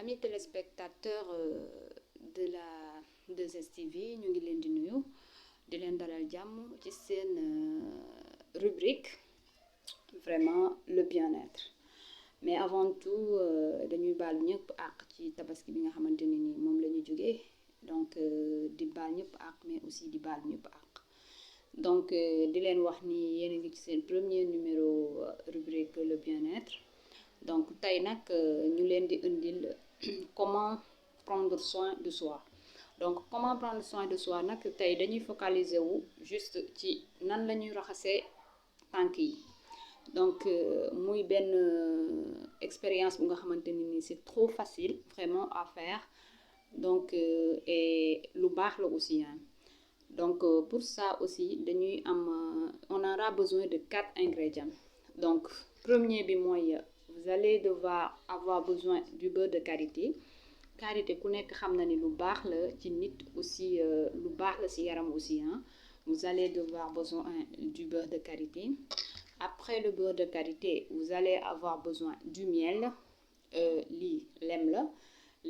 Amis téléspectateurs de la 2STV ñu ngi leen di nuyu di leen dalal jàmm ci seen rubrique vraiment le bien-être mais avant tout dañuy baal ñëpp àq ci tabaski bi nga xamante ne ni moom la ñu jógee donc di baal ñëpp àq mais aussi di baal ñëpp àq donc di leen wax ni yéen a ngi ci seen premier numéro rubrique le bien-être donc tey nag ñu leen di indil comment prendre soin de soi donc comment prendre soin de soi nag tey dañuy focaliser wu juste ci nan la ñuy raxasee tànk yi donc muy benn expérience bu nga xamante ne ni c'est trop facile vraiment à faire donc et lu baax la aussi hein. Donc pour ça aussi dañuy am on aura besoin de 4 ingrédients donc premier bi mooy vous allez devoir avoir besoin du beurre de karité ku nekk xam na ni lu baax la ci nit aussi lu baax la ci yaram aussi hein. Vous allez devoir besoin du beurre de karité. Après le beurre de karité vous allez avoir besoin du miel lii lem la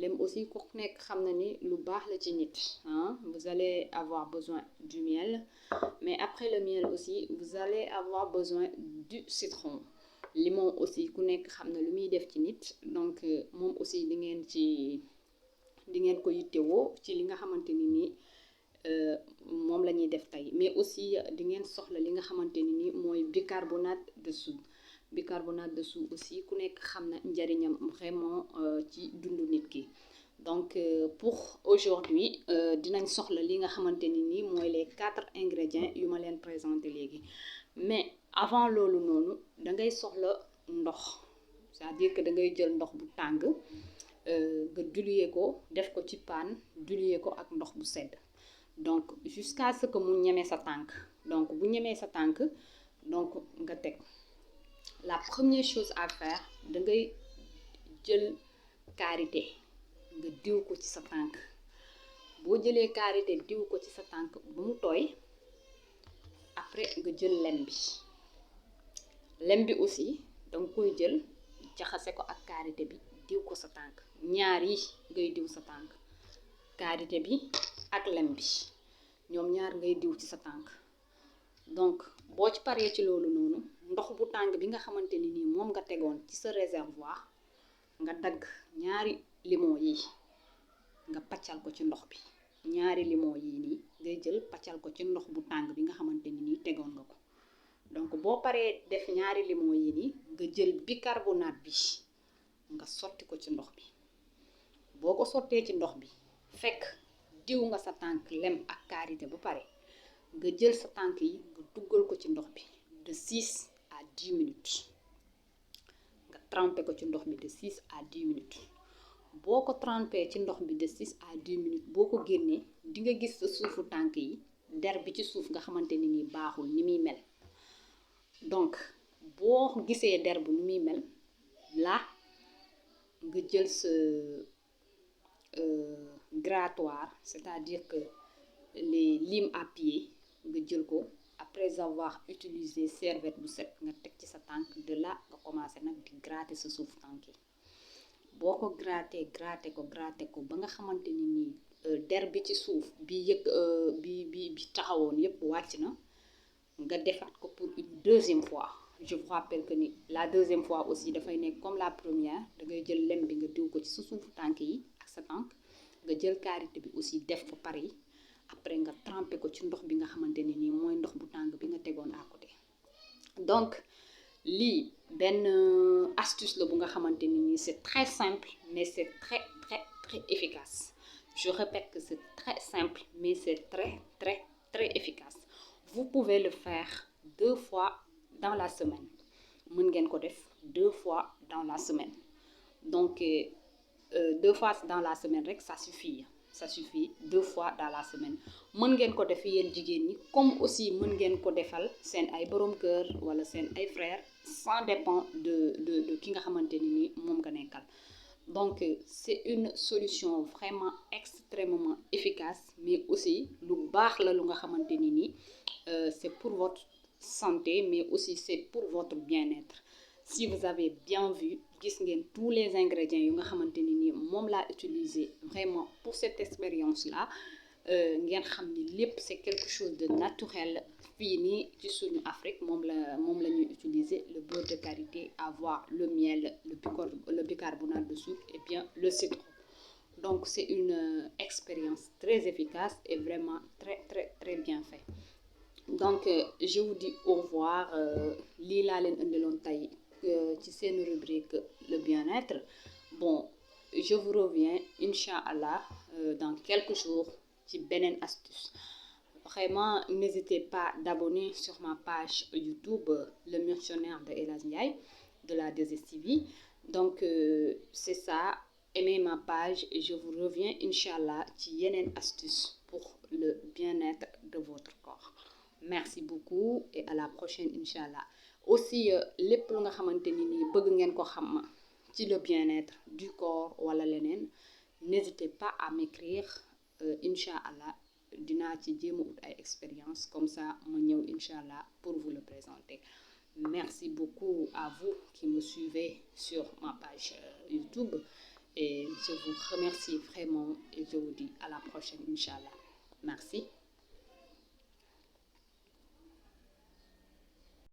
lem aussi ku nekk xam na ni lu baax la ci nit hein. Vous allez avoir besoin du miel mais après le miel aussi vous allez avoir besoin du citron limon aussi ku nekk xam na lu muy def ci nit donc moom aussi di ngeen ko yittewoo ci li nga xamante ni nii moom la ñuy def tey mais aussi di ngeen soxla li nga xamante ni nii mooy bicarbonate de soude bicarbonate de soude aussi ku nekk xam na njariñam vraiment ci dundu nit ki donc pour aujourd'hui dinañ soxla li nga xamante ni nii mooy les 4 ingrédients yu ma leen présenté léegi mais avant loolu noonu da ngay soxla ndox c'est-à-dire que da ngay jël ndox bu tàng nga diluer ko def ko ci paan diluer ko ak ndox bu sedd donc jusqu'à ce que mu ñemee sa tànk donc bu ñemee sa tànk donc nga teg la première chose à faire da ngay jël karité nga diw ko ci sa tànk boo jëlee karité diw ko ci sa tànk ba mu tooy après nga jël lem bi aussi danga koy jël jaxase ko ak karité bi diw ko sa tànk ñaar yi ngay diw sa tànk karité bi ak lem bi ñoom ñaar ngay diw ci sa tànk donc boo ci paree ci loolu noonu ndox bu tàng bi nga xamante ni nii moom nga tegoon ci sa réservoir nga dagg ñaari limon yi nga paccal ko ci ndox bi ñaari limon yi nii ngay jël paccal ko ci ndox bu tàng bi nga xamante ni nii tegoon nga ko donc boo paree def ñaari limon yi nii nga jël bicarbonate bi nga sotti ko ci ndox bi boo ko sottee ci ndox bi fekk diw nga sa tànk lem ak karité ba pare nga jël sa tànk yi nga duggal ko ci ndox bi de 6 à 10 minutes nga trempé ko ci ndox bi de 6 à 10 minutes boo ko trempé ci ndox bi de 6 à 10 minutes boo ko génnee di nga gis sa suufu tànk yi der bi ci suuf nga xamante ni nii baaxul ni muy mel donc boo gisee der bu ni muy mel là nga jël sa grattoir c'est-à-dire que les limes à pied nga jël ko après avoir utilisé serviette bu set nga teg ci sa tànk de là nga commencé nag di gratter sa suuf tànk yi boo ko gratter ko ba nga xamante ni nii der bi ci suuf bi bi taxawoon yépp wàcc na nga defaat ko pour une deuxième fois je vous rappelle que ni la deuxième fois aussi dafay nekk comme la première da ngay jël lem bi nga diw ko ci sa suufu tànk yi ak sa tànk nga jël karité bi aussi def ko pareil après nga trempé ko ci ndox bi nga xamante ne nii mooy ndox bu tàng bi nga tegoon à côté donc lii benn astuce la bu nga xamante ne nii c'est très simple mais c'est très très très efficace je répète que c'est très simple mais c'est très très très efficace vous pouvez le faire 2 fois dans la semaine mën ngeen ko def 2 fois dans la semaine donc 2 fois dans la semaine rek ça suffit 2 fois dans la semaine mën ngeen ko def yéen jigéen ñi comme aussi mën ngeen ko defal seen ay borom kër wala seen ay frères ça dépend de ki nga xamante ni nii moom nga nekkal donc c'est une solution vraiment extrêmement efficace mais aussi lu baax la lu nga xamante ni nii c'est pour votre santé mais aussi c'est pour votre bien-être si vous avez bien vu gis ngeen tous les ingrédients yu nga xamante ni nii moom laa utiliser vraiment pour cette expérience là ngeen xam ni lépp c'est quelque chose de naturel fii nii ci suñu Afrique moom la ñuy utiliser le beurre de karité, avoir le miel, le bicarbonate de soude et bien le citron. Donc c'est une expérience très efficace et vraiment très bien fait. Donc je vous dis au revoir lii laa leen indiloon tey ci seen rubrique le bien-être. Bon, je vous reviens Inch'Allah dans quelques jours ci beneen astuce. Vraiment n'hésitez pas d'abonner sur ma page YouTube le missionnaire de El Hadj Ndiaye de la 2STV. Donc c'est ça, aimez ma page et je vous reviens Inch'Allah ci yeneen astuce pour le bien-être de votre corps. Merci beaucoup et à la prochaine Inch'Allah. Aussi lépp lu nga xamante ni nii bëgg ngeen ko xam ci le bien-être du corps wala leneen, n'hésitez pas à m'écrire Inch'Allah dinaa ci jéem a ut ay expérience comme ça ma ñëw Inch'Allah pour vous le présenter. Merci beaucoup à vous qui me suivez sur ma page YouTube et je vous remercie vraiment et je vous dis à la prochaine Inch'Allah. Merci.